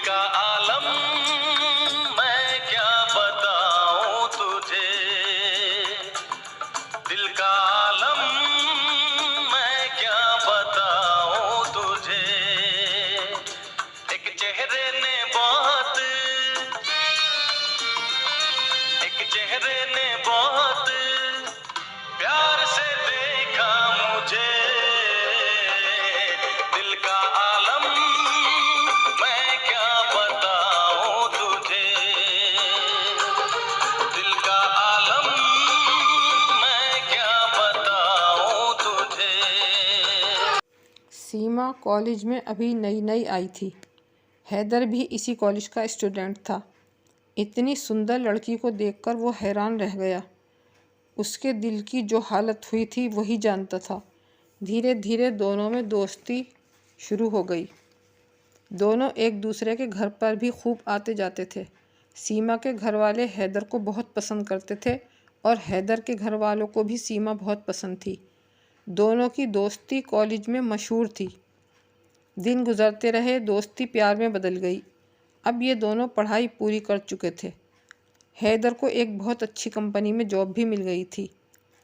का आलम मैं क्या बताऊं तुझे, दिल का आलम मैं क्या बताऊं तुझे। एक चेहरे ने बहुत प्यार से देखा मुझे, दिल का आलम मैं क्या बताऊं तुझे, दिल का आलम मैं क्या बताऊं तुझे। सीमा कॉलेज में अभी नई नई आई थी। हैदर भी इसी कॉलेज का स्टूडेंट था। इतनी सुंदर लड़की को देखकर वो हैरान रह गया। उसके दिल की जो हालत हुई थी वही जानता था। धीरे धीरे दोनों में दोस्ती शुरू हो गई। दोनों एक दूसरे के घर पर भी खूब आते जाते थे। सीमा के घर वाले हैदर को बहुत पसंद करते थे और हैदर के घर वालों को भी सीमा बहुत पसंद थी। दोनों की दोस्ती कॉलेज में मशहूर थी। दिन गुजरते रहे, दोस्ती प्यार में बदल गई। अब ये दोनों पढ़ाई पूरी कर चुके थे। हैदर को एक बहुत अच्छी कंपनी में जॉब भी मिल गई थी।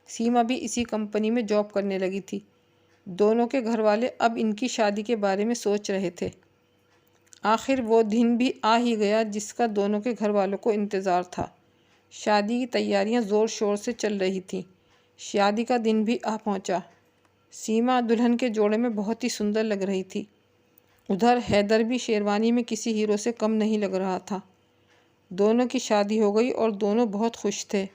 सीमा भी इसी कंपनी में जॉब करने लगी थी। दोनों के घर वाले अब इनकी शादी के बारे में सोच रहे थे। आखिर वो दिन भी आ ही गया जिसका दोनों के घर वालों को इंतज़ार था। शादी की तैयारियां ज़ोर शोर से चल रही थीं। शादी का दिन भी आ पहुंचा। सीमा दुल्हन के जोड़े में बहुत ही सुंदर लग रही थी। उधर हैदर भी शेरवानी में किसी हीरो से कम नहीं लग रहा था। दोनों की शादी हो गई और दोनों बहुत खुश थे।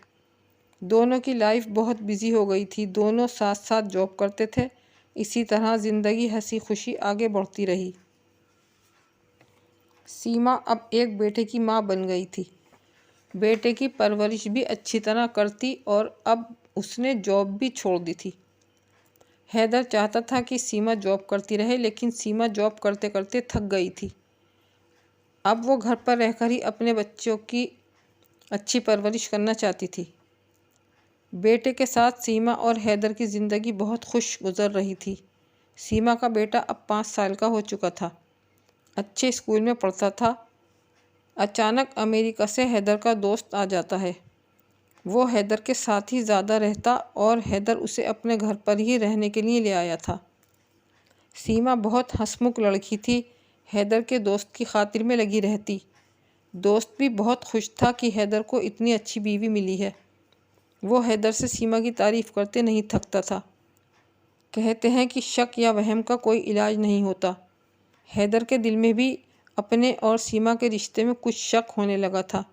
दोनों की लाइफ बहुत बिजी हो गई थी। दोनों साथ साथ जॉब करते थे। इसी तरह ज़िंदगी हंसी खुशी आगे बढ़ती रही। सीमा अब एक बेटे की माँ बन गई थी। बेटे की परवरिश भी अच्छी तरह करती और अब उसने जॉब भी छोड़ दी थी। हैदर चाहता था कि सीमा जॉब करती रहे, लेकिन सीमा जॉब करते करते थक गई थी। अब वो घर पर रहकर ही अपने बच्चों की अच्छी परवरिश करना चाहती थी। बेटे के साथ सीमा और हैदर की ज़िंदगी बहुत खुश गुजर रही थी। सीमा का बेटा अब 5 साल का हो चुका था। अच्छे स्कूल में पढ़ता था। अचानक अमेरिका से हैदर का दोस्त आ जाता है। वो हैदर के साथ ही ज़्यादा रहता और हैदर उसे अपने घर पर ही रहने के लिए ले आया था। सीमा बहुत हंसमुख लड़की थी। हैदर के दोस्त की खातिर में लगी रहती। दोस्त भी बहुत खुश था कि हैदर को इतनी अच्छी बीवी मिली है। वो हैदर से सीमा की तारीफ़ करते नहीं थकता था। कहते हैं कि शक या वहम का कोई इलाज नहीं होता। हैदर के दिल में भी अपने और सीमा के रिश्ते में कुछ शक होने लगा था।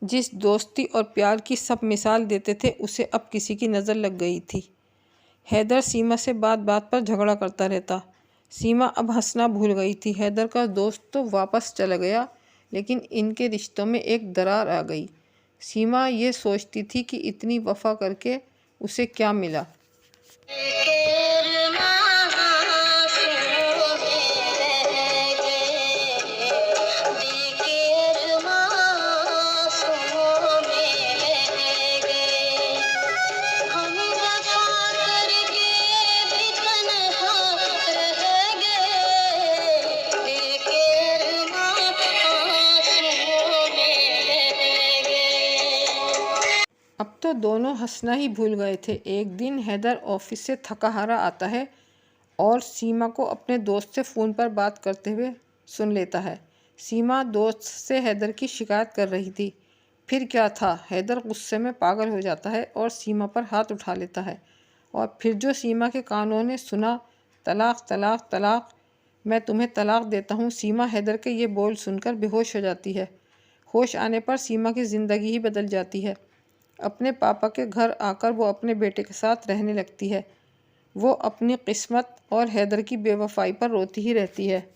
जिस दोस्ती और प्यार की सब मिसाल देते थे उसे अब किसी की नज़र लग गई थी। हैदर सीमा से बात बात पर झगड़ा करता रहता। सीमा अब हंसना भूल गई थी। हैदर का दोस्त तो वापस चला गया, लेकिन इनके रिश्तों में एक दरार आ गई। सीमा ये सोचती थी कि इतनी वफा करके उसे क्या मिला। अब तो दोनों हंसना ही भूल गए थे। एक दिन हैदर ऑफिस से थका हारा आता है और सीमा को अपने दोस्त से फ़ोन पर बात करते हुए सुन लेता है। सीमा दोस्त से हैदर की शिकायत कर रही थी। फिर क्या था, हैदर गुस्से में पागल हो जाता है और सीमा पर हाथ उठा लेता है। और फिर जो सीमा के कानों ने सुना, तलाक तलाक तलाक, मैं तुम्हें तलाक देता हूँ। सीमा हैदर के ये बोल सुनकर बेहोश हो जाती है। होश आने पर सीमा की ज़िंदगी ही बदल जाती है। अपने पापा के घर आकर वो अपने बेटे के साथ रहने लगती है। वो अपनी किस्मत और हैदर की बेवफाई पर रोती ही रहती है।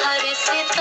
हर सितम